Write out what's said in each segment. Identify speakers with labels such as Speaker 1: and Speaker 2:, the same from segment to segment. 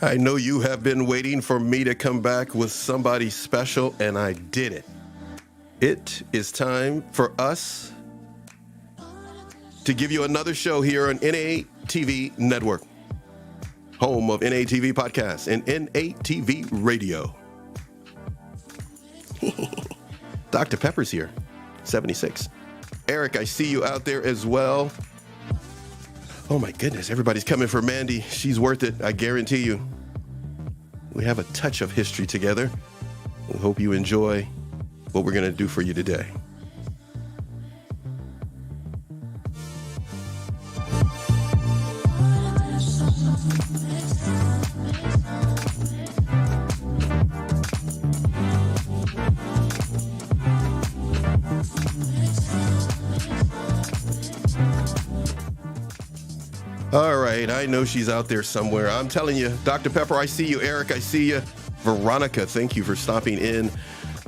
Speaker 1: I know you have been waiting for me to come back with somebody special, and I did it. It is time for us to give you another show here on NATV Network, home of NATV Podcasts and NATV Radio. Dr. Pepper's here, 76. Eric, I see you out there as well. Oh my goodness, everybody's coming for Mandy. She's worth it, I guarantee you. We have a touch of history together. We hope you enjoy what we're going to do for you today. All right, I know she's out there somewhere. I'm telling you, Dr. Pepper, I see you. Eric, I see you. Veronica, thank you for stopping in.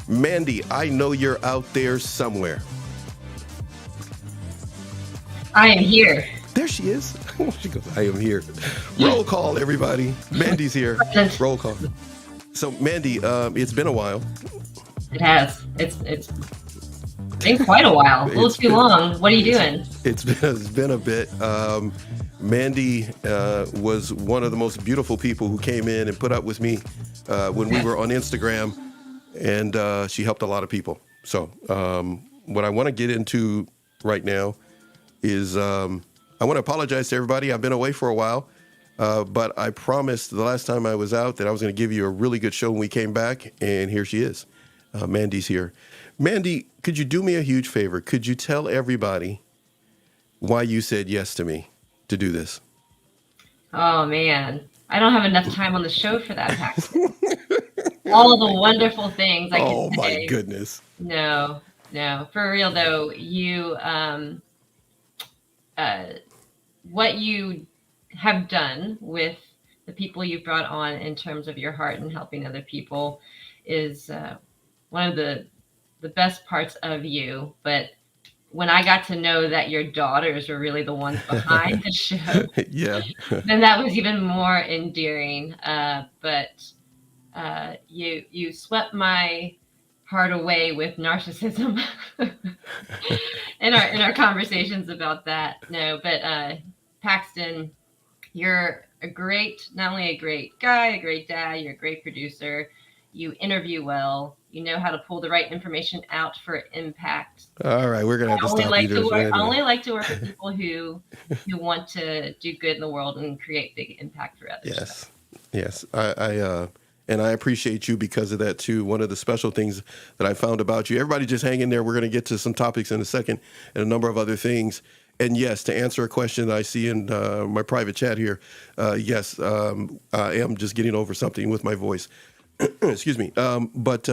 Speaker 1: Mandy, I know you're out there somewhere.
Speaker 2: I am here.
Speaker 1: There she is. She goes, I am here. Roll call, everybody. Mandy's here. Roll call. So, Mandy, it's been a while.
Speaker 2: It has. It's been quite a while. A little too long. What are you doing?
Speaker 1: It's been a bit. Mandy was one of the most beautiful people who came in and put up with me when we were on Instagram, and she helped a lot of people. So what I want to get into right now is I want to apologize to everybody. I've been away for a while, but I promised the last time I was out that I was going to give you a really good show when we came back, and here she is. Mandy's here. Mandy, could you do me a huge favor? Could you tell everybody why you said yes to me to do this?
Speaker 2: Oh, man. I don't have enough time on the show for that, Paxton. All the wonderful things I could say.
Speaker 1: Oh, my goodness.
Speaker 2: No. For real, though, you, what you have done with the people you've brought on in terms of your heart and helping other people is one of the best parts of you. But when I got to know that your daughters were really the ones behind the show,
Speaker 1: Yeah.
Speaker 2: then that was even more endearing. But you swept my heart away with narcissism in our conversations about that. No, but Paxton, you're a great, not only a great guy, a great dad, you're a great producer. You interview well. You know how to pull the right information out for impact.
Speaker 1: All right, we're gonna have to stop you there.
Speaker 2: I only like to work with people who want to do good in the world and create big impact for others.
Speaker 1: Yes, yes. And I appreciate you because of that too. One of the special things that I found about you. Everybody, just hang in there. We're going to get to some topics in a second and a number of other things. And yes, to answer a question that I see in my private chat here, yes, I am just getting over something with my voice. Excuse me. But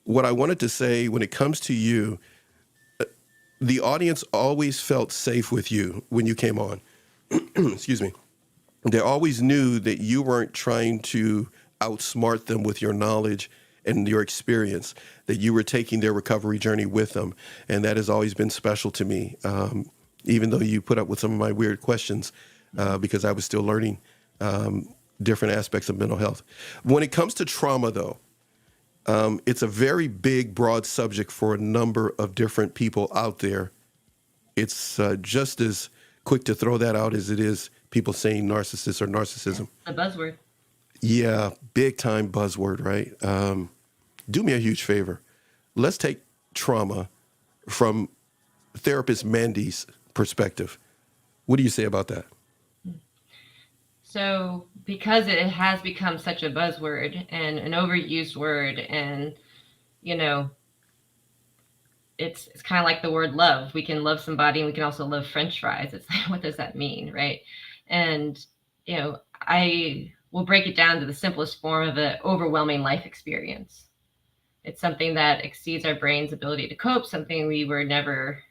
Speaker 1: what I wanted to say when it comes to you, the audience always felt safe with you when you came on. Excuse me. They always knew that you weren't trying to outsmart them with your knowledge and your experience, that you were taking their recovery journey with them. And that has always been special to me, even though you put up with some of my weird questions because I was still learning different aspects of mental health. When it comes to trauma, though, it's a very big, broad subject for a number of different people out there. It's just as quick to throw that out as it is people saying narcissist or narcissism.
Speaker 2: A buzzword.
Speaker 1: Yeah, big time buzzword, right? Do me a huge favor. Let's take trauma from therapist Mandy's perspective. What do you say about that?
Speaker 2: So, because it has become such a buzzword and an overused word, and you know, it's kind of like the word love. We can love somebody, and we can also love French fries. It's like, what does that mean, right? And I will break it down to the simplest form of an overwhelming life experience. It's something that exceeds our brain's ability to cope, something we were never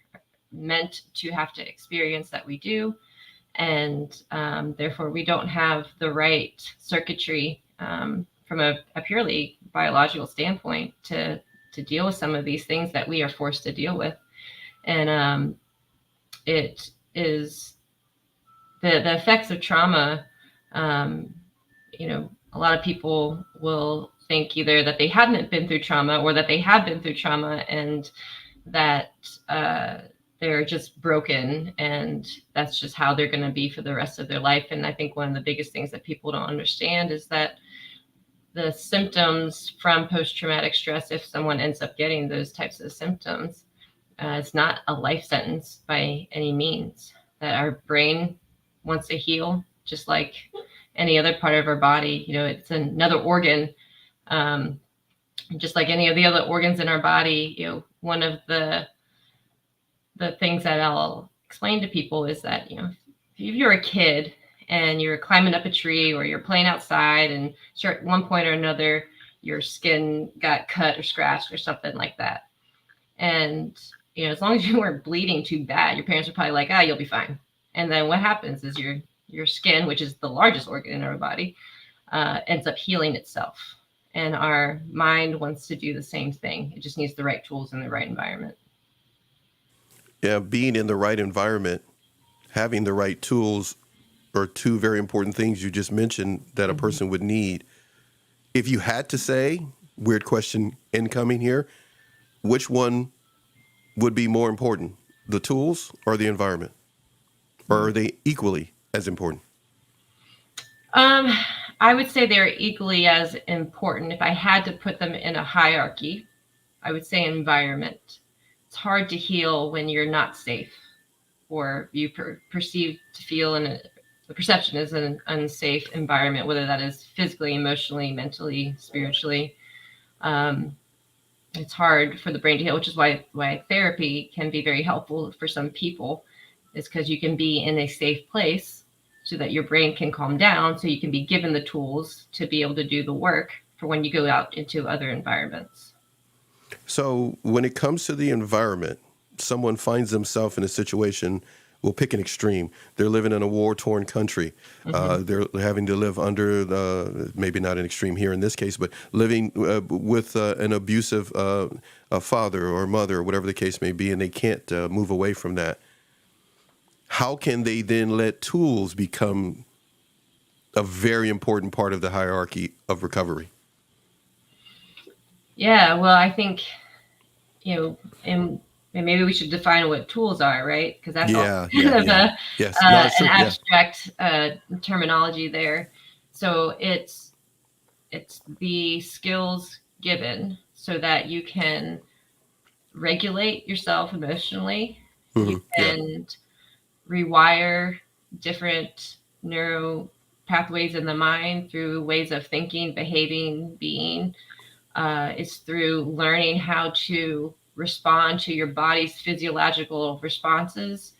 Speaker 2: meant to have to experience that we do. And therefore, we don't have the right circuitry from a purely biological standpoint to deal with some of these things that we are forced to deal with. And it is the effects of trauma. A lot of people will think either that they haven't been through trauma or that they have been through trauma and that they're just broken and that's just how they're going to be for the rest of their life. And I think one of the biggest things that people don't understand is that the symptoms from post-traumatic stress, if someone ends up getting those types of symptoms, it's not a life sentence by any means. That our brain wants to heal just like any other part of our body. It's another organ, just like any of the other organs in our body. One of the things that I'll explain to people is that, if you're a kid and you're climbing up a tree or you're playing outside and sure, at one point or another, your skin got cut or scratched or something like that. And, as long as you weren't bleeding too bad, your parents are probably like, you'll be fine. And then what happens is your skin, which is the largest organ in our body, ends up healing itself. And our mind wants to do the same thing. It just needs the right tools and the right environment.
Speaker 1: Yeah, being in the right environment, having the right tools are two very important things you just mentioned that a person would need. If you had to say, weird question incoming here, which one would be more important, the tools or the environment? Or are they equally as important?
Speaker 2: I would say they're equally as important. If I had to put them in a hierarchy, I would say environment. It's hard to heal when you're not safe or you perceive to feel the perception is an unsafe environment, whether that is physically, emotionally, mentally, spiritually. It's hard for the brain to heal, which is why therapy can be very helpful for some people, is because you can be in a safe place so that your brain can calm down, so you can be given the tools to be able to do the work for when you go out into other environments.
Speaker 1: So when it comes to the environment, someone finds themselves in a situation we'll pick an extreme. They're living in a war-torn country. They're having to live under maybe not an extreme here in this case, but living with an abusive a father or mother, or whatever the case may be, and they can't move away from that. How can they then let tools become a very important part of the hierarchy of recovery?
Speaker 2: Yeah, well, I think, and maybe we should define what tools are, right? Because that's all
Speaker 1: Yes. No, it's
Speaker 2: an
Speaker 1: true. Yeah.
Speaker 2: abstract terminology there. So it's the skills given so that you can regulate yourself emotionally. You can rewire different neuro pathways in the mind through ways of thinking, behaving, being. It's through learning how to respond to your body's physiological responses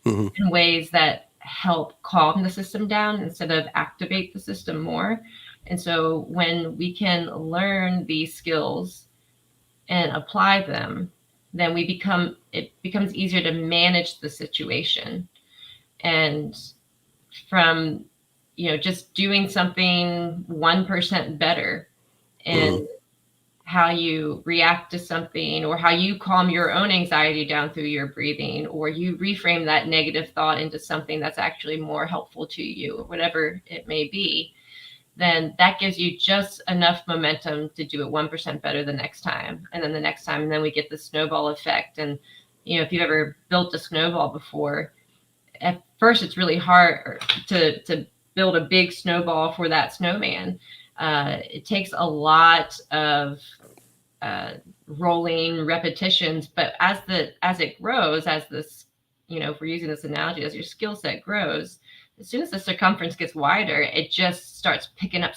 Speaker 2: in ways that help calm the system down instead of activate the system more. And so when we can learn these skills and apply them, then it becomes easier to manage the situation. And from, just doing something 1% better and how you react to something, or how you calm your own anxiety down through your breathing, or you reframe that negative thought into something that's actually more helpful to you, or whatever it may be, then that gives you just enough momentum to do it 1% better the next time, and then the next time, and then we get the snowball effect. And if you've ever built a snowball before, at first it's really hard to build a big snowball for that snowman. It takes a lot of rolling repetitions, but as it grows, as this, if we're using this analogy, as your skill set grows, as soon as the circumference gets wider, it just starts picking up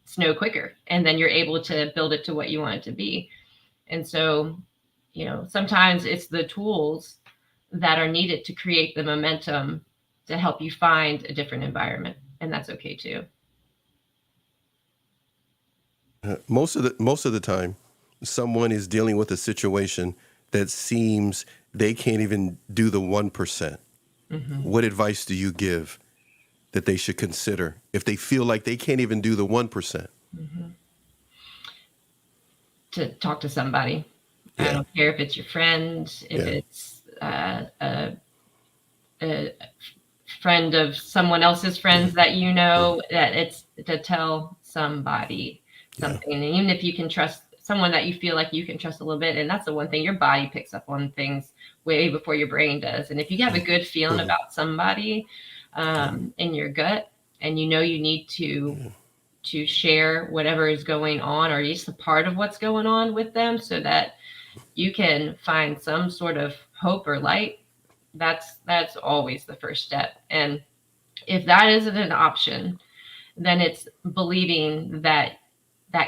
Speaker 2: snow quicker, and then you're able to build it to what you want it to be. And so, sometimes it's the tools that are needed to create the momentum to help you find a different environment, and that's okay too.
Speaker 1: Most of the time, someone is dealing with a situation that seems they can't even do the 1%. What advice do you give that they should consider if they feel like they can't even do the 1%?
Speaker 2: To talk to somebody.
Speaker 1: Yeah.
Speaker 2: I don't care if it's your friend, if it's a friend of someone else's friends that that it's to tell somebody something. And even if you can trust someone that you feel like you can trust a little bit, and that's the one thing, your body picks up on things way before your brain does. And if you have a good feeling about somebody in your gut, and you need to share whatever is going on, or at least a part of what's going on with them, so that you can find some sort of hope or light, that's always the first step. And if that isn't an option, then it's believing that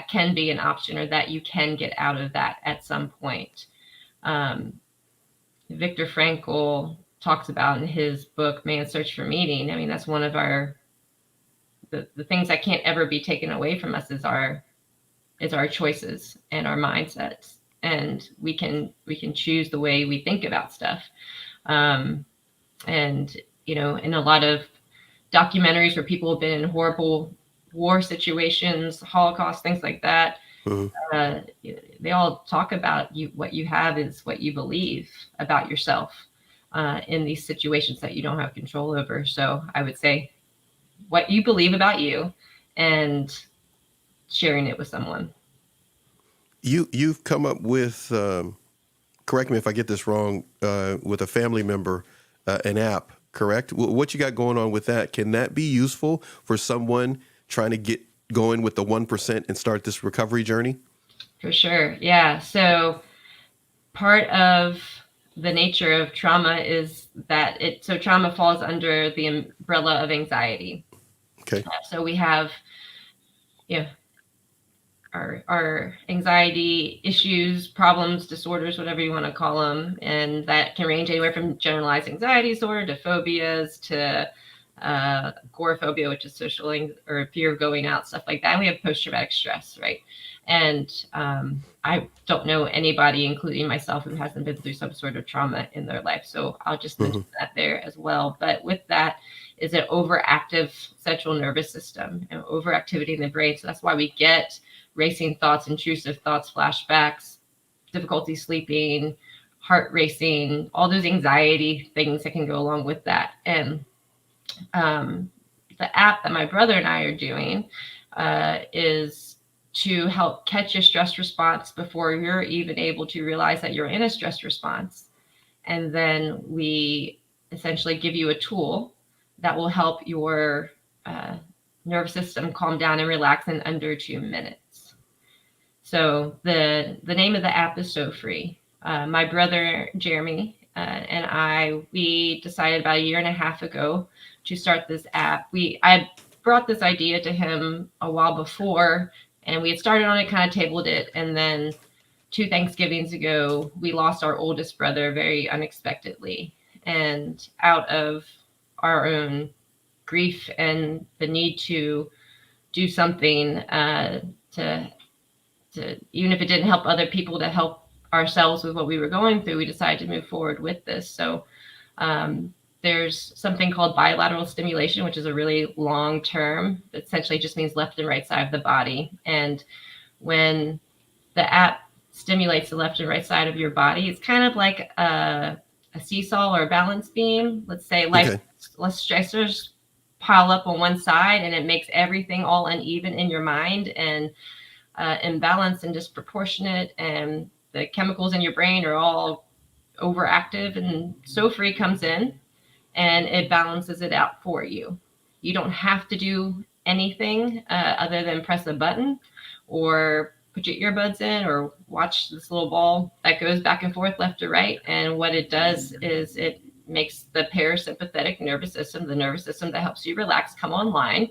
Speaker 2: can be an option, or that you can get out of that at some point. Viktor Frankl talks about in his book, Man's Search for Meaning. I mean, that's one of the things that can't ever be taken away from us is our choices and our mindsets. And we can choose the way we think about stuff. And, in a lot of documentaries where people have been in horrible war situations, Holocaust, things like that, they all talk about what you have is what you believe about yourself in these situations that you don't have control over. So I would say what you believe about you and sharing it with someone.
Speaker 1: You've come up with, correct me if I get this wrong, with a family member, an app, correct? What you got going on with that? Can that be useful for someone trying to get going with the 1% and start this recovery journey?
Speaker 2: For sure. Yeah. So part of the nature of trauma is that trauma falls under the umbrella of anxiety.
Speaker 1: Okay.
Speaker 2: So we have, our anxiety issues, problems, disorders, whatever you want to call them. And that can range anywhere from generalized anxiety disorder to phobias to agoraphobia, which is social or fear of going out, stuff like that. And we have post-traumatic stress, right? And I don't know anybody, including myself, who hasn't been through some sort of trauma in their life. So I'll just mention that there as well. But with that is an overactive central nervous system and overactivity in the brain. So that's why we get racing thoughts, intrusive thoughts, flashbacks, difficulty sleeping, heart racing, all those anxiety things that can go along with that. And the app that my brother and I are doing is to help catch your stress response before you're even able to realize that you're in a stress response. And then we essentially give you a tool that will help your nervous system calm down and relax in under 2 minutes. So the name of the app is So Free. My brother, Jeremy, and we decided about 1.5 years ago to start this app. I brought this idea to him a while before, and we had started on it, kind of tabled it. And then 2 Thanksgivings ago, we lost our oldest brother very unexpectedly. And out of our own grief and the need to do something to even if it didn't help other people, to help ourselves with what we were going through, we decided to move forward with this. So there's something called bilateral stimulation, which is a really long term that essentially just means left and right side of the body. And when the app stimulates the left and right side of your body, it's kind of like a seesaw or a balance beam. Let's say less stressors pile up on one side, and it makes everything all uneven in your mind and imbalanced and disproportionate, and the chemicals in your brain are all overactive. And So Free comes in and it balances it out for you. You don't have to do anything other than press a button or put your earbuds in or watch this little ball that goes back and forth left to right. And what it does is it makes the parasympathetic nervous system, the nervous system that helps you relax, come online,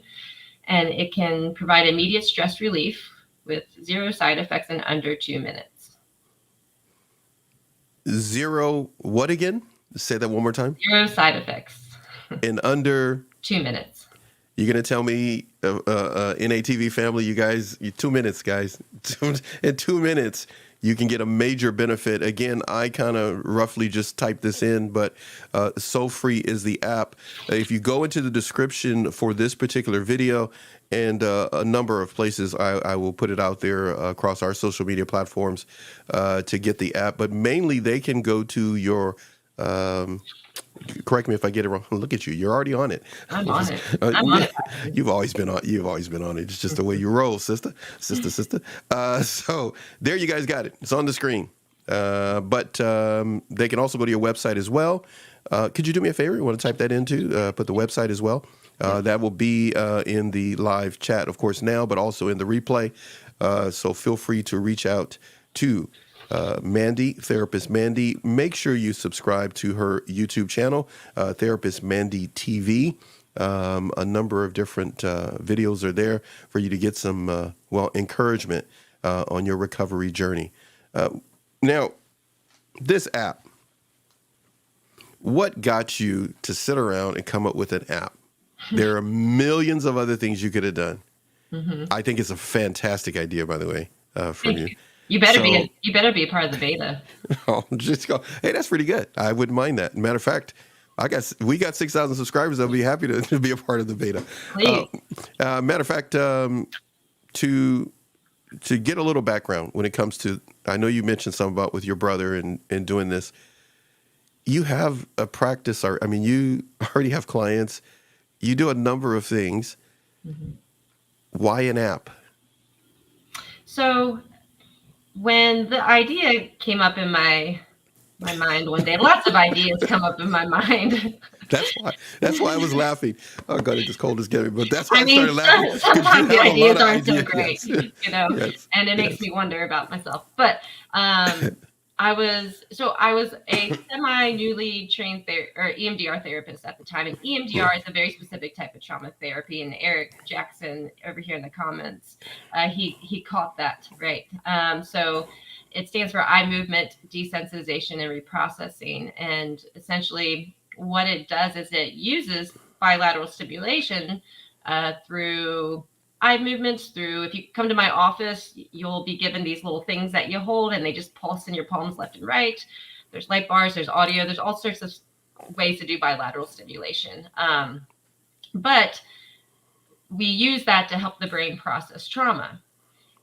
Speaker 2: and it can provide immediate stress relief with 0 side effects in under 2 minutes.
Speaker 1: 0 what again? Say that one more time.
Speaker 2: 0 side effects.
Speaker 1: In under
Speaker 2: 2 minutes.
Speaker 1: You're going to tell me, NATV family, you guys, 2 minutes, guys. In 2 minutes, you can get a major benefit. Again, I kind of roughly just typed this in, but So Free is the app. If you go into the description for this particular video and a number of places, I will put it out there across our social media platforms to get the app. But mainly they can go to your correct me if I get it wrong. Look at you. You're already on it.
Speaker 2: I'm on it. I'm on it.
Speaker 1: You've always been on it. It's just the way you roll, sister. So there you guys got it. It's on the screen. But they can also go to your website as well. Could you do me a favor? You want to type that into, put the website as well. That will be in the live chat, of course, now, but also in the replay. So feel free to reach out to Mandy, Therapist Mandy. Make sure you subscribe to her YouTube channel, Therapist Mandy TV. A number of different videos are there for you to get some, encouragement on your recovery journey. Now, this app, what got you to sit around and come up with an app? There are millions of other things you could have done. Mm-hmm. I think it's a fantastic idea, by the way, from you.
Speaker 2: You better be a part of the beta.
Speaker 1: Oh, just go. Hey, that's pretty good. I wouldn't mind that. Matter of fact, we got 6,000 subscribers. I'll be happy to be a part of the beta.
Speaker 2: Please.
Speaker 1: Matter of fact, to get a little background when it comes to, I know you mentioned something about with your brother and doing this. You have a practice. You already have clients. You do a number of things. Mm-hmm. Why an app?
Speaker 2: So when the idea came up in my mind one day, lots of ideas come up in my mind.
Speaker 1: That's why I was laughing. Oh God, it's as cold as getting, but that's why I started laughing.
Speaker 2: Sometimes the ideas aren't so great,
Speaker 1: yes. Yes.
Speaker 2: And it makes me wonder about myself. But I was a semi-newly trained EMDR therapist at the time, and EMDR is a very specific type of trauma therapy. And Eric Jackson over here in the comments, he caught that right. So it stands for eye movement desensitization and reprocessing, and essentially what it does is it uses bilateral stimulation through eye movements, through, if you come to my office, you'll be given these little things that you hold and they just pulse in your palms left and right. There's light bars, there's audio, there's all sorts of ways to do bilateral stimulation. But we use that to help the brain process trauma.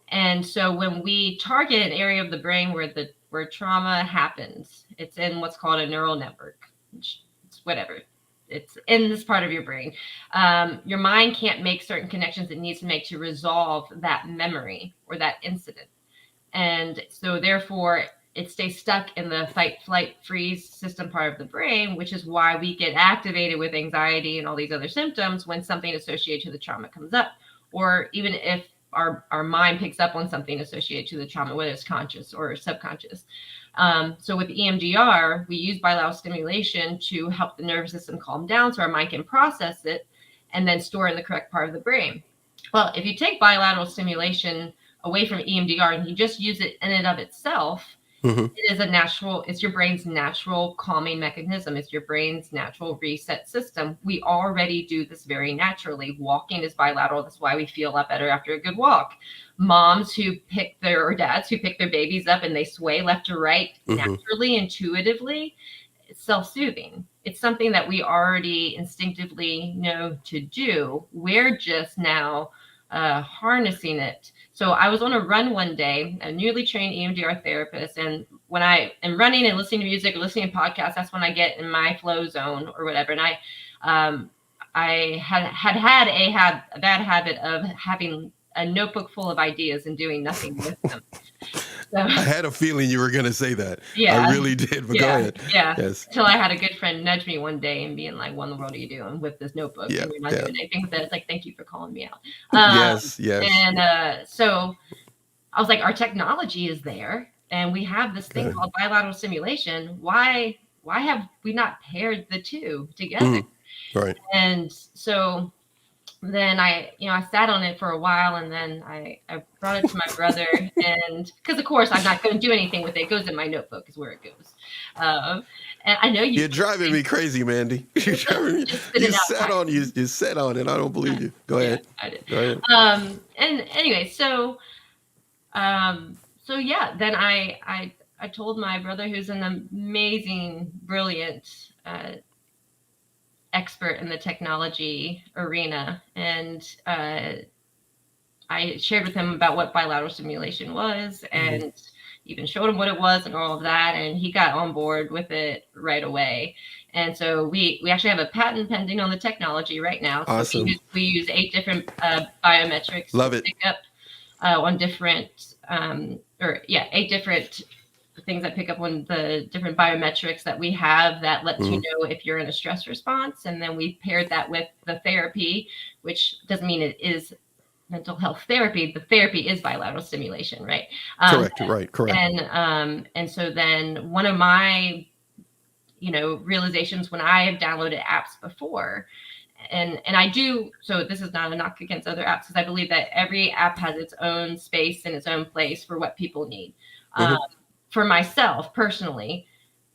Speaker 2: And so when we target an area of the brain where trauma happens, it's in what's called a neural network. It's whatever. It's in this part of your brain. Your mind can't make certain connections it needs to make to resolve that memory or that incident. And so therefore, it stays stuck in the fight, flight, freeze system part of the brain, which is why we get activated with anxiety and all these other symptoms when something associated to the trauma comes up, or even if our mind picks up on something associated to the trauma, whether it's conscious or subconscious. So with EMDR, we use bilateral stimulation to help the nervous system calm down so our mind can process it and then store in the correct part of the brain. Well, if you take bilateral stimulation away from EMDR and you just use it in and of itself, it is it's your brain's natural calming mechanism. It's your brain's natural reset system. We already do this very naturally. Walking is bilateral. That's why we feel a lot better after a good walk. Moms or dads who pick their babies up and they sway left to right naturally, intuitively, it's self-soothing. It's something that we already instinctively know to do. We're just now harnessing it. So I was on a run one day, a newly trained EMDR therapist. And when I am running and listening to music or listening to podcasts, that's when I get in my flow zone or whatever. And I had a bad habit of having a notebook full of ideas and doing nothing with them. So,
Speaker 1: I had a feeling you were going to say that.
Speaker 2: Yeah,
Speaker 1: I really did, but go ahead.
Speaker 2: Yeah.
Speaker 1: Yes.
Speaker 2: Until I had a good friend nudge me one day and being like, what in the world are you doing with this notebook?
Speaker 1: Yeah,
Speaker 2: You're not doing anything with it. It's like, thank you for calling me out.
Speaker 1: Yes.
Speaker 2: And so I was like, our technology is there and we have this thing called bilateral stimulation. Why have we not paired the two together?
Speaker 1: Right.
Speaker 2: And so then I sat on it for a while and then I brought it to my brother and because of course I'm not going to do anything with it. It goes in my notebook is where it goes. And I know
Speaker 1: you're driving me crazy, Mandy. You're driving me. You sat on it. I don't believe you. Go ahead.
Speaker 2: I did.
Speaker 1: Go ahead.
Speaker 2: And anyway, so yeah, then I told my brother, who's an amazing, brilliant expert in the technology arena, and I shared with him about what bilateral stimulation was and even showed him what it was and all of that, and he got on board with it right away. And so we actually have a patent pending on the technology right now. So
Speaker 1: awesome.
Speaker 2: We use 8 different biometrics.
Speaker 1: Love it.
Speaker 2: Pick up on different 8 different things that pick up on the different biometrics that we have that lets you know if you're in a stress response. And then we paired that with the therapy, which doesn't mean it is mental health therapy. The therapy is bilateral stimulation, right?
Speaker 1: Correct.
Speaker 2: And so then one of my, realizations when I have downloaded apps before, and I do, so this is not a knock against other apps, because I believe that every app has its own space and its own place for what people need. For myself personally,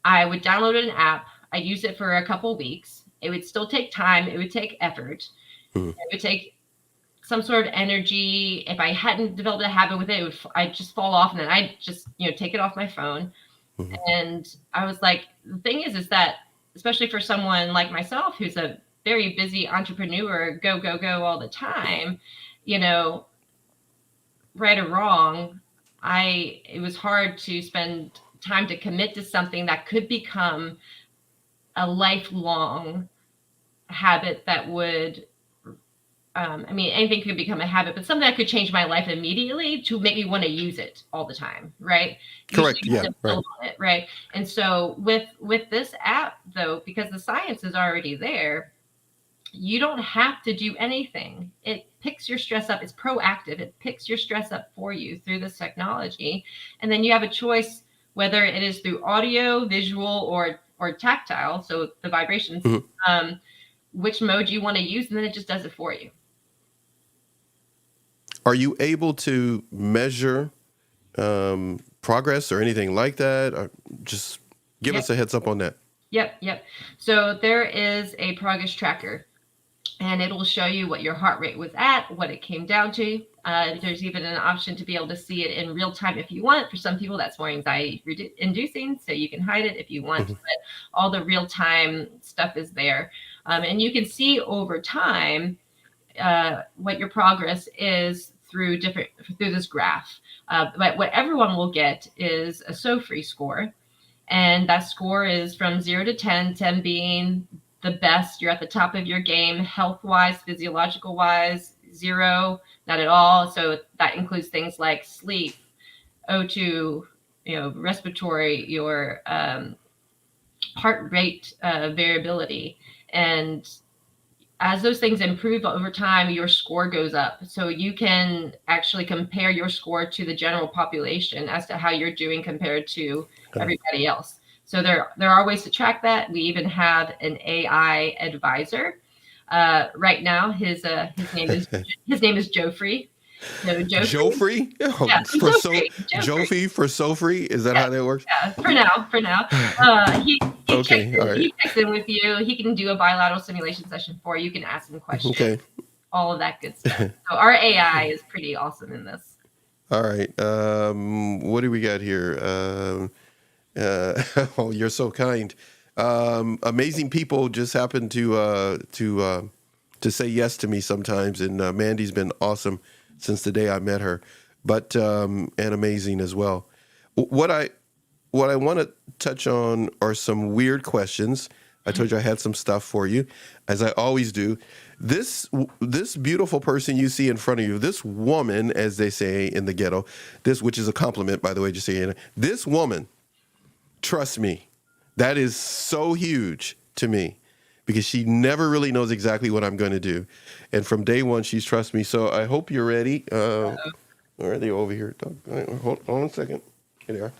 Speaker 2: I would download an app. I'd use it for a couple weeks. It would still take time. It would take effort. It would take some sort of energy. If I hadn't developed a habit with it, I'd just fall off, and then I'd just take it off my phone. And I was like, the thing is that especially for someone like myself, who's a very busy entrepreneur, go all the time, right or wrong, it was hard to spend time to commit to something that could become a lifelong habit that would, anything could become a habit, but something that could change my life immediately to make me want to use it all the time. Right.
Speaker 1: Correct. Yeah. Right.
Speaker 2: On it, right. And so with this app though, because the science is already there, you don't have to do anything. It picks your stress up. It's proactive. It picks your stress up for you through this technology. And then you have a choice, whether it is through audio, visual, or tactile. So the vibrations, which mode you want to use, and then it just does it for you.
Speaker 1: Are you able to measure progress or anything like that? Or just give us a heads up on that.
Speaker 2: Yep. So there is a progress tracker and it'll show you what your heart rate was at, what it came down to. There's even an option to be able to see it in real time if you want. For some people, that's more anxiety inducing, so you can hide it if you want.
Speaker 1: Mhm.
Speaker 2: But all the real time stuff is there, and you can see over time what your progress is through this graph. But what everyone will get is a SOFRI score, and that score is from 0 to 10, 10 being the best. You're at the top of your game, health wise, physiological wise. 0, not at all. So that includes things like sleep, O2, respiratory, your heart rate variability. And as those things improve over time, your score goes up. So you can actually compare your score to the general population as to how you're doing compared to everybody else. So there are ways to track that. We even have an AI advisor. Right now, his name is Joffrey. So
Speaker 1: Joffrey? Oh,
Speaker 2: yeah,
Speaker 1: Joffrey for Sofrey? Is that how that works?
Speaker 2: Yeah, for now. He
Speaker 1: Okay, all right.
Speaker 2: He checks in with you. He can do a bilateral simulation session for you. You can ask him questions.
Speaker 1: Okay.
Speaker 2: All of that good stuff. So our AI is pretty awesome in this.
Speaker 1: All right. What do we got here? Oh, you're so kind. Amazing people just happen to say yes to me sometimes, and Mandy's been awesome since the day I met her, but and amazing as well. What I want to touch on are some weird questions. I told you I had some stuff for you, as I always do. This beautiful person you see in front of you, this woman, as they say in the ghetto, which is a compliment, by the way, just saying, this woman, trust me, that is so huge to me, because she never really knows exactly what I'm going to do. And from day one, she's trusted me. So I hope you're ready. Where are they over here? Hold on a second. Here they are.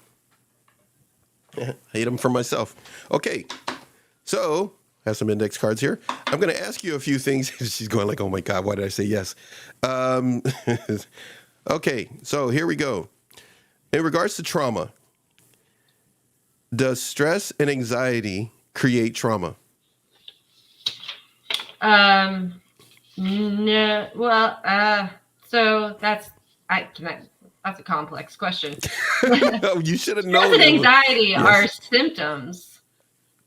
Speaker 1: I hate them for myself. Okay. So I have some index cards here. I'm going to ask you a few things. She's going like, oh my God, why did I say yes? Okay. So here we go. In regards to trauma, does stress and anxiety create trauma?
Speaker 2: No. Well, so that's a complex question.
Speaker 1: You should have known.
Speaker 2: Stress and anxiety are symptoms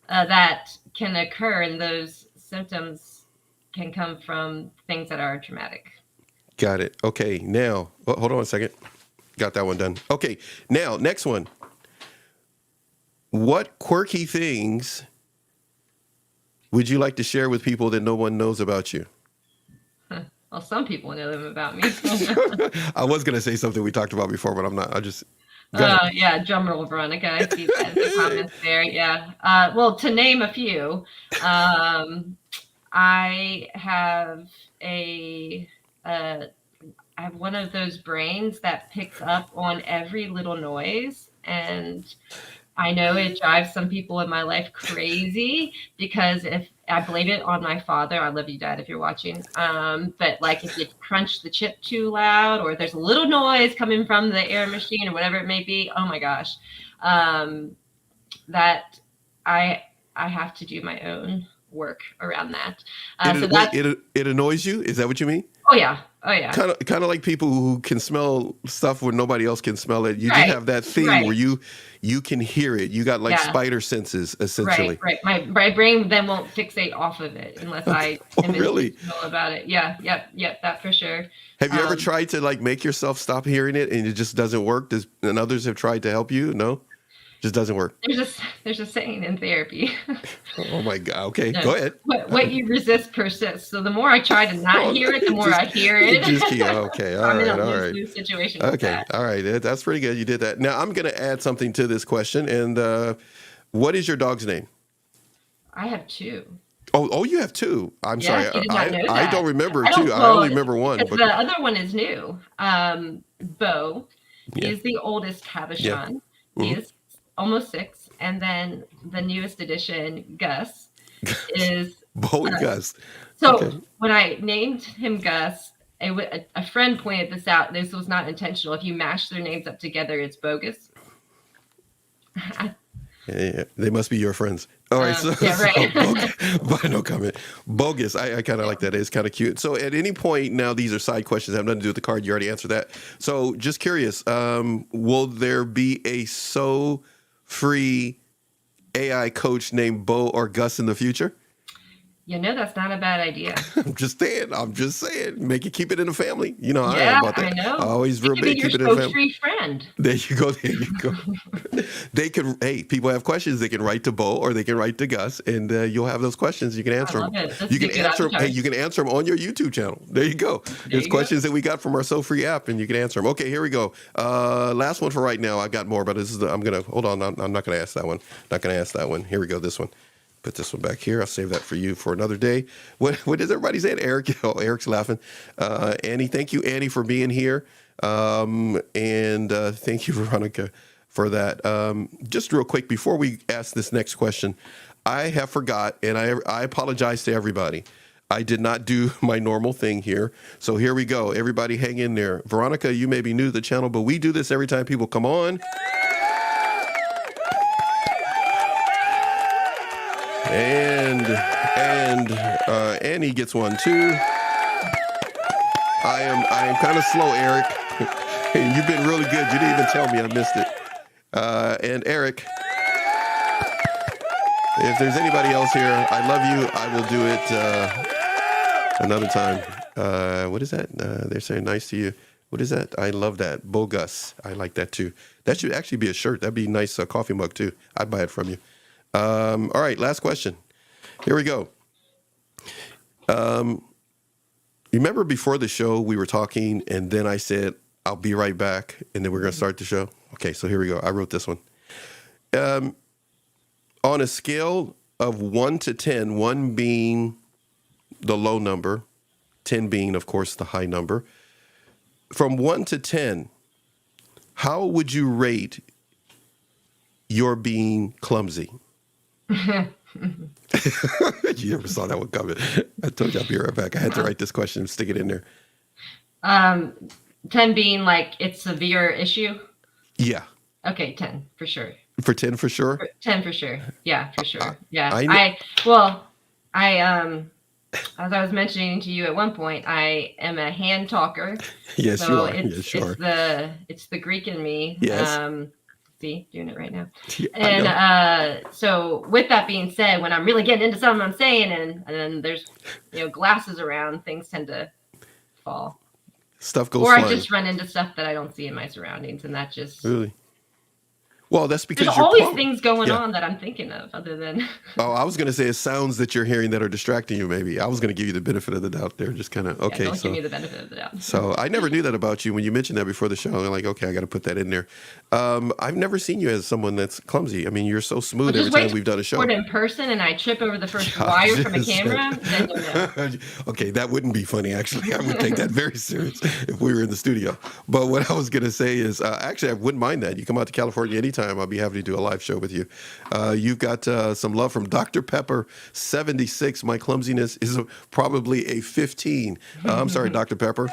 Speaker 2: that can occur, and those symptoms can come from things that are traumatic.
Speaker 1: Got it. Okay. Now, hold on a second. Got that one done. Okay. Now, next one. What quirky things would you like to share with people that no one knows about you?
Speaker 2: Well, some people know them about me.
Speaker 1: I was going to say something we talked about before, but I'm not. I just.
Speaker 2: Yeah, drum roll, Veronica. I see that in the comments there. Yeah. Well, to name a few, I have I have one of those brains that picks up on every little noise, and I know it drives some people in my life crazy, because if I blame it on my father, I love you, Dad, if you're watching. But like if you crunch the chip too loud, or there's a little noise coming from the air machine or whatever it may be, oh my gosh, that I have to do my own work around that.
Speaker 1: It annoys you? Is that what you mean?
Speaker 2: Oh yeah.
Speaker 1: Kind of like people who can smell stuff when nobody else can smell it. You just have that thing where you can hear it. You got like spider senses, essentially.
Speaker 2: Right. My brain then won't fixate off of it unless I
Speaker 1: really
Speaker 2: know about it. Yeah. Yep. That for sure.
Speaker 1: Have you ever tried to like make yourself stop hearing it and it just doesn't work? And others have tried to help you? No? Just doesn't work.
Speaker 2: There's a saying in therapy.
Speaker 1: Oh my God. Okay, go ahead.
Speaker 2: What you resist persists. So the more I try to not hear it, the more I hear it.
Speaker 1: Okay. All right.
Speaker 2: All right. Situation.
Speaker 1: Okay. All right. That's pretty good. You did that. Now I'm going to add something to this question. And what is your dog's name?
Speaker 2: I have two.
Speaker 1: Oh, you have two. I'm sorry.
Speaker 2: I
Speaker 1: don't remember two. I only remember one.
Speaker 2: But the other one is new. Bo is the oldest Havishon. Yeah. Mm-hmm. He is almost 6, and then the newest addition, Gus, is
Speaker 1: Bo and Gus.
Speaker 2: So when I named him Gus, a friend pointed this out. This was not intentional. If you mash their names up together, it's bogus.
Speaker 1: Yeah, they must be your friends. All right, so,
Speaker 2: Yeah,
Speaker 1: so
Speaker 2: right.
Speaker 1: but no comment. Bogus. I kind of like that. It's kind of cute. So, at any point now, these are side questions. Have nothing to do with the card. You already answered that. So, just curious. Will there be a so free AI coach named Bo or Gus in the future?
Speaker 2: That's not a bad idea.
Speaker 1: I'm just saying. I'm just saying. Make it keep it in the family. You know, I am
Speaker 2: Yeah,
Speaker 1: about
Speaker 2: I
Speaker 1: that.
Speaker 2: know.
Speaker 1: Always
Speaker 2: It
Speaker 1: real
Speaker 2: could be
Speaker 1: big.
Speaker 2: your
Speaker 1: Keep it in the family.
Speaker 2: so-free friend.
Speaker 1: There you go. There you go. They could. Hey, people have questions. They can write to Bo or they can write to Gus, and you'll have those questions. You can
Speaker 2: I
Speaker 1: answer
Speaker 2: love
Speaker 1: them.
Speaker 2: it. This
Speaker 1: You
Speaker 2: is a
Speaker 1: can
Speaker 2: good
Speaker 1: answer them. Hey,
Speaker 2: avatar.
Speaker 1: you can answer them on your YouTube channel. There you go.
Speaker 2: There
Speaker 1: There's
Speaker 2: you go.
Speaker 1: questions that we got from our So Free app, and you can answer them. Okay, here we go. Last one for right now. I got more, but this is. I'm gonna hold on. I'm not gonna ask that one. Not gonna ask that one. Here we go. This one. Put this one back here. I'll save that for you for another day. What is everybody saying? Eric, Eric's laughing. Annie, thank you, Annie, for being here. And thank you, Veronica, for that. Just real quick, before we ask this next question, I have forgot, and I apologize to everybody. I did not do my normal thing here. So here we go. Everybody hang in there. Veronica, you may be new to the channel, but we do this every time people come on. And Annie gets one too. I am kind of slow, Eric. You've been really good. You didn't even tell me. I missed it. And Eric, if there's anybody else here, I love you. I will do it another time. What is that? They're saying nice to you. What is that? I love that. Bogus. I like that too. That should actually be a shirt. That'd be a nice coffee mug too. I'd buy it from you. All right, last question. Here we go. Remember before the show we were talking, and then I said I'll be right back, and then we're going to start the show. Okay, so here we go. I wrote this one. On a scale of 1 to 10, 1 being the low number, 10 being, of course, the high number. From 1 to 10, how would you rate your being clumsy? You ever saw that one coming? I told you I'll be right back. I had to write this question and stick it in there.
Speaker 2: 10 being like it's a severe issue.
Speaker 1: Yeah.
Speaker 2: Okay, 10 for sure.
Speaker 1: For 10 for sure?
Speaker 2: 10 for sure. Yeah, for sure. Yeah.
Speaker 1: I
Speaker 2: As I was mentioning to you at one point, I am a hand talker.
Speaker 1: Yes,
Speaker 2: so
Speaker 1: you are. Yes, sure.
Speaker 2: It's the Greek in me.
Speaker 1: Yes.
Speaker 2: See, doing it right now.
Speaker 1: Yeah,
Speaker 2: And so with that being said, when I'm really getting into something I'm saying and then there's glasses around, things tend to fall.
Speaker 1: Stuff goes
Speaker 2: Or
Speaker 1: flying.
Speaker 2: I just run into stuff that I don't see in my surroundings, and that just
Speaker 1: Really? Well, that's because
Speaker 2: there's
Speaker 1: you're
Speaker 2: always
Speaker 1: plumb.
Speaker 2: things going
Speaker 1: Yeah.
Speaker 2: on that I'm thinking of other than
Speaker 1: Oh, I was going to say it sounds that you're hearing that are distracting you. Maybe I was going to give you the benefit of the doubt there. Just kind of okay.
Speaker 2: don't
Speaker 1: So
Speaker 2: give me the benefit of the doubt.
Speaker 1: So I never knew that about you when you mentioned that before the show. I'm like, okay, I got to put that in there. I've never seen you as someone that's clumsy. I mean, you're so smooth every time we've done a show.
Speaker 2: In person, and I trip over the first wire from a camera. Then you'll know.
Speaker 1: Okay, that wouldn't be funny. Actually, I would take that very serious if we were in the studio. But what I was going to say is, actually, I wouldn't mind that. You come out to California anytime. I'll be happy to do a live show with you. You've got some love from Dr. Pepper 76. My clumsiness is probably a 15. I'm sorry, Dr. Pepper.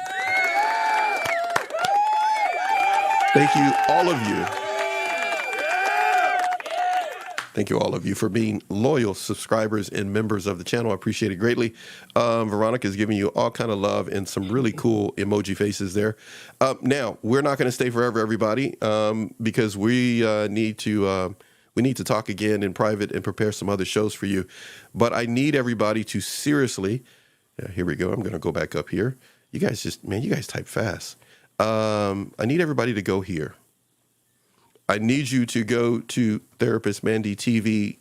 Speaker 1: Thank you, all of you. Thank you, all of you, for being loyal subscribers and members of the channel. I appreciate it greatly. Veronica is giving you all kind of love and some really cool emoji faces there. Now, we're not going to stay forever, everybody, because we need to talk again in private and prepare some other shows for you. But I need everybody to seriously, here we go. I'm going to go back up here. You guys you guys type fast. I need everybody to go here. I need you to go to Therapist Mandy TV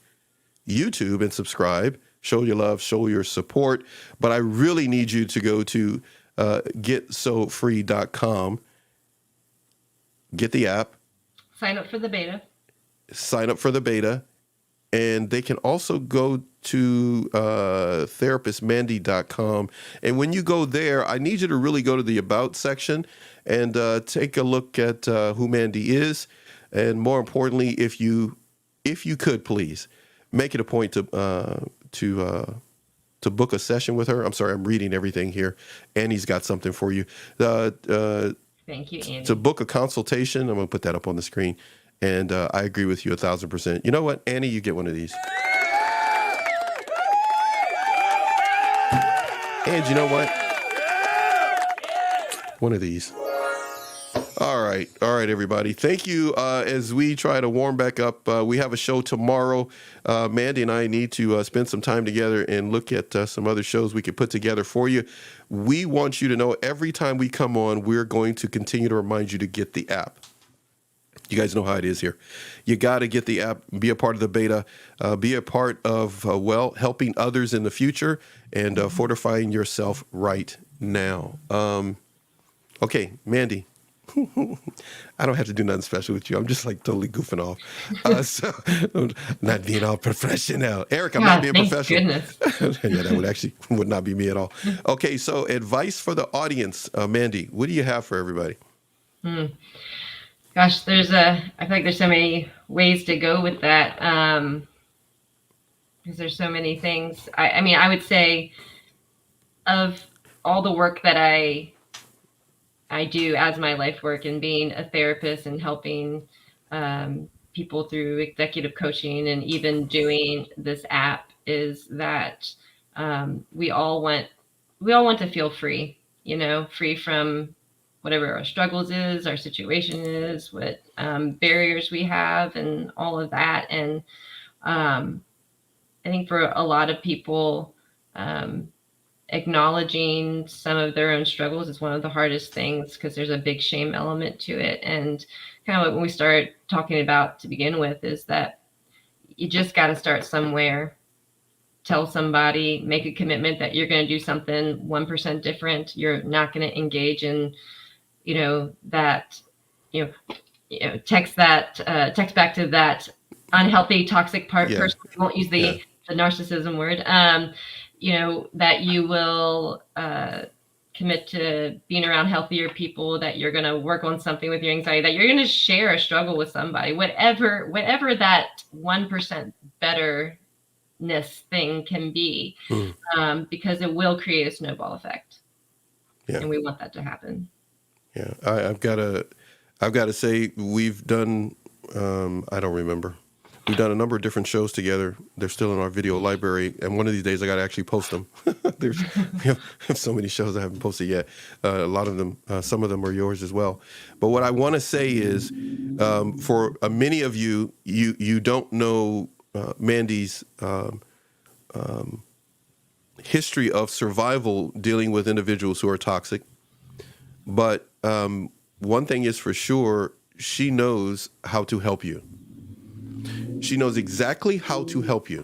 Speaker 1: YouTube and subscribe. Show your love, show your support. But I really need you to go to getsofree.com. Get the app.
Speaker 2: Sign up for the beta.
Speaker 1: Sign up for the beta. And they can also go to therapistmandy.com. And when you go there, I need you to really go to the About section and take a look at who Mandy is. And more importantly, if you could, please make it a point to book a session with her. I'm sorry, I'm reading everything here. Annie's got something for you.
Speaker 2: Thank you, Annie.
Speaker 1: To book a consultation, I'm going to put that up on the screen. And I agree with you 1,000%. You know what, Annie, you get one of these. And you know what? One of these. All right, everybody. Thank you. As we try to warm back up, we have a show tomorrow. Mandy and I need to spend some time together and look at some other shows we could put together for you. We want you to know every time we come on, we're going to continue to remind you to get the app. You guys know how it is here. You got to get the app, be a part of the beta, be a part of, helping others in the future and fortifying yourself right now. Okay, Mandy. I don't have to do nothing special with you. I'm just like totally goofing off. So I'm not being all professional. Eric, I'm not being professional.
Speaker 2: Goodness.
Speaker 1: Yeah, that would not be me at all. Okay, so advice for the audience. Mandy, what do you have for everybody?
Speaker 2: Gosh, I feel like there's so many ways to go with that. Because there's so many things. I mean, I would say of all the work that I do as my life work and being a therapist and helping people through executive coaching and even doing this app is that we all want to feel free, free from whatever our struggles is, our situation is, what barriers we have and all of that. And I think for a lot of people, acknowledging some of their own struggles is one of the hardest things because there's a big shame element to it. And kind of what we start talking about to begin with is that you just got to start somewhere. Tell somebody, make a commitment that you're going to do something 1% different. You're not going to engage in, text back to that unhealthy, toxic person. We won't use the narcissism word. That you will commit to being around healthier people, that you're going to work on something with your anxiety, that you're going to share a struggle with somebody, whatever that 1% betterness thing can be, because it will create a snowball effect. Yeah. And we want that to happen.
Speaker 1: Yeah. I've got to say we've done, I don't remember. We've done a number of different shows together. They're still in our video library, and one of these days I got to actually post them. We have so many shows I haven't posted yet. A lot of them, some of them are yours as well. But what I want to say is, for many of you, you don't know Mandy's history of survival dealing with individuals who are toxic. But one thing is for sure, she knows how to help you. She knows exactly how to help you.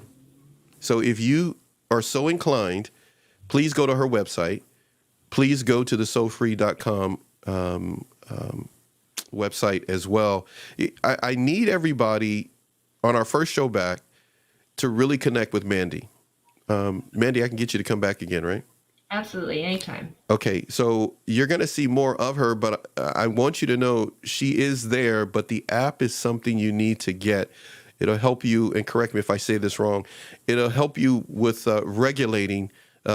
Speaker 1: So if you are so inclined, please go to her website. Please go to the SoFree.com website as well. I need everybody on our first show back to really connect with Mandy. Mandy, I can get you to come back again, right?
Speaker 2: Absolutely, anytime.
Speaker 1: Okay, so you're going to see more of her, but I want you to know she is there, but the app is something you need to get. It'll help you, and correct me if I say this wrong, it'll help you with regulating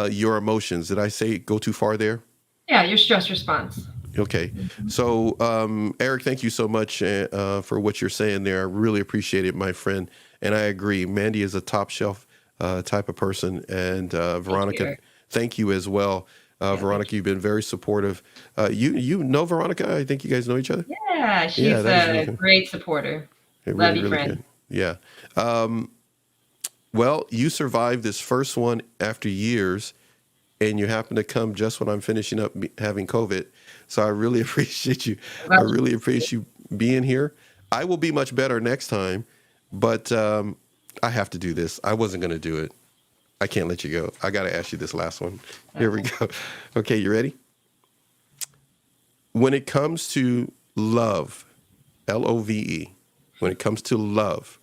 Speaker 1: your emotions. Did I say go too far there?
Speaker 2: Yeah, your stress response.
Speaker 1: Okay. So, Eric, thank you so much for what you're saying there. I really appreciate it, my friend. And I agree. Mandy is a top shelf type of person. And Veronica, thank you as well. Veronica, you've been very supportive. You know Veronica? I think you guys know each other?
Speaker 2: Yeah, she's a great supporter. Love you, friend.
Speaker 1: Good. Yeah. Well, you survived this first one after years, and you happen to come just when I'm finishing up having COVID. So I really appreciate you. I really appreciate you being here. I will be much better next time, but I have to do this. I wasn't going to do it. I can't let you go. I got to ask you this last one. Here we go. Okay, you ready? When it comes to love, Love, when it comes to love,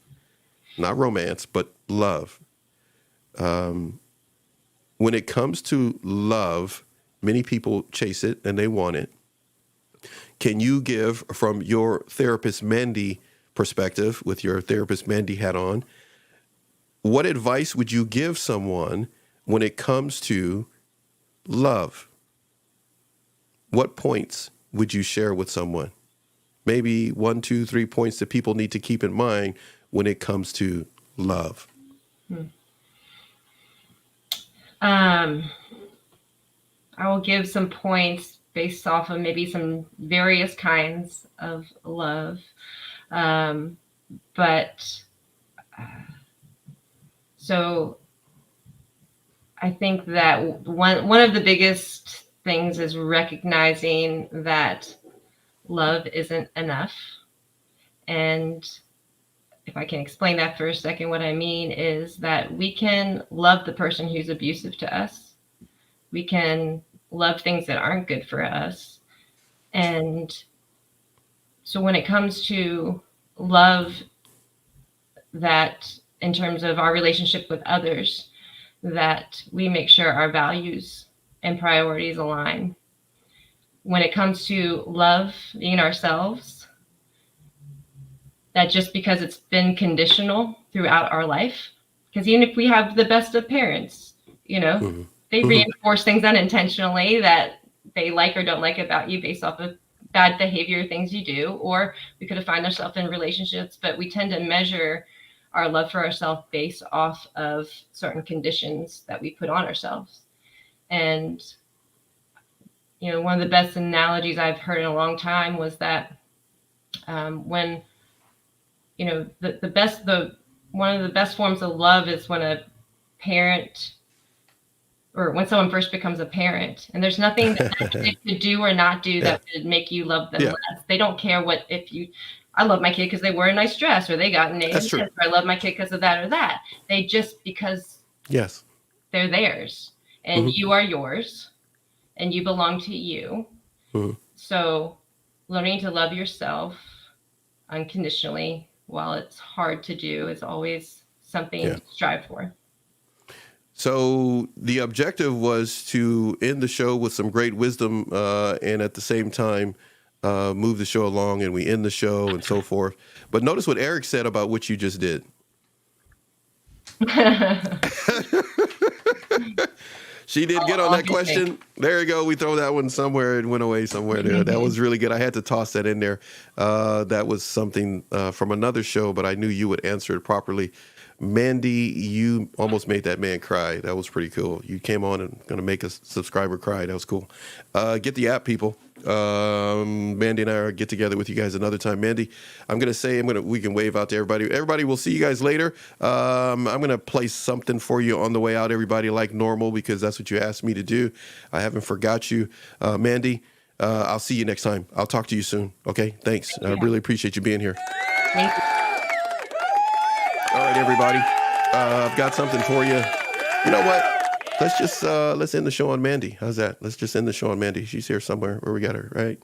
Speaker 1: not romance, but love. When it comes to love, many people chase it and they want it. Can you give, from your therapist Mandy perspective, with your therapist Mandy hat on, what advice would you give someone when it comes to love? What points would you share with someone? Maybe 1, 2, 3 points that people need to keep in mind when it comes to love.
Speaker 2: I will give some points based off of maybe some various kinds of love. Um, but so I think that one of the biggest things is recognizing that love isn't enough. And if I can explain that for a second, what I mean is that we can love the person who's abusive to us. We can love things that aren't good for us. And so when it comes to love, that in terms of our relationship with others, that we make sure our values and priorities align. When it comes to love in ourselves, that just because it's been conditional throughout our life, because even if we have the best of parents,
Speaker 1: Mm-hmm.
Speaker 2: they
Speaker 1: Mm-hmm.
Speaker 2: reinforce things unintentionally that they like or don't like about you based off of bad behavior, things you do, or we could have found ourselves in relationships, but we tend to measure our love for ourselves based off of certain conditions that we put on ourselves. And, one of the best analogies I've heard in a long time was that when, one of the best forms of love is when a parent or when someone first becomes a parent, and there's nothing that kid could do or not do
Speaker 1: Yeah.
Speaker 2: that would make you love them
Speaker 1: Yeah.
Speaker 2: less. They don't care I love my kid because they wear a nice dress or they got an A in
Speaker 1: That's
Speaker 2: this,
Speaker 1: true.
Speaker 2: or I love my kid because of that or that. They just, because
Speaker 1: Yes.
Speaker 2: they're theirs and
Speaker 1: Mm-hmm.
Speaker 2: you are yours and you belong to you.
Speaker 1: Mm-hmm.
Speaker 2: So learning to love yourself unconditionally, while it's hard to do, is always something
Speaker 1: Yeah.
Speaker 2: to strive for.
Speaker 1: So the objective was to end the show with some great wisdom, and at the same time, move the show along, and we end the show and so forth. But notice what Eric said about what you just did. She did good on
Speaker 2: All
Speaker 1: that
Speaker 2: good things.
Speaker 1: question. There you go. We throw that one somewhere and went away somewhere there. That was really good. I had to toss that in there. That was something from another show, but I knew you would answer it properly. Mandy, you almost made that man cry. That was pretty cool. You came on and going to make a subscriber cry. That was cool. Get the app, people. Mandy and I are get together with you guys another time. Mandy, we can wave out to everybody. Everybody, we'll see you guys later. I'm going to play something for you on the way out, everybody, like normal, because that's what you asked me to do. I haven't forgot you. Mandy, I'll see you next time. I'll talk to you soon. Okay, thanks. I really appreciate you being here.
Speaker 2: Thank you.
Speaker 1: All right, everybody. I've got something for you. You know what? Let's end the show on Mandy. How's that? Let's just end the show on Mandy. She's here somewhere. Where we got her, right?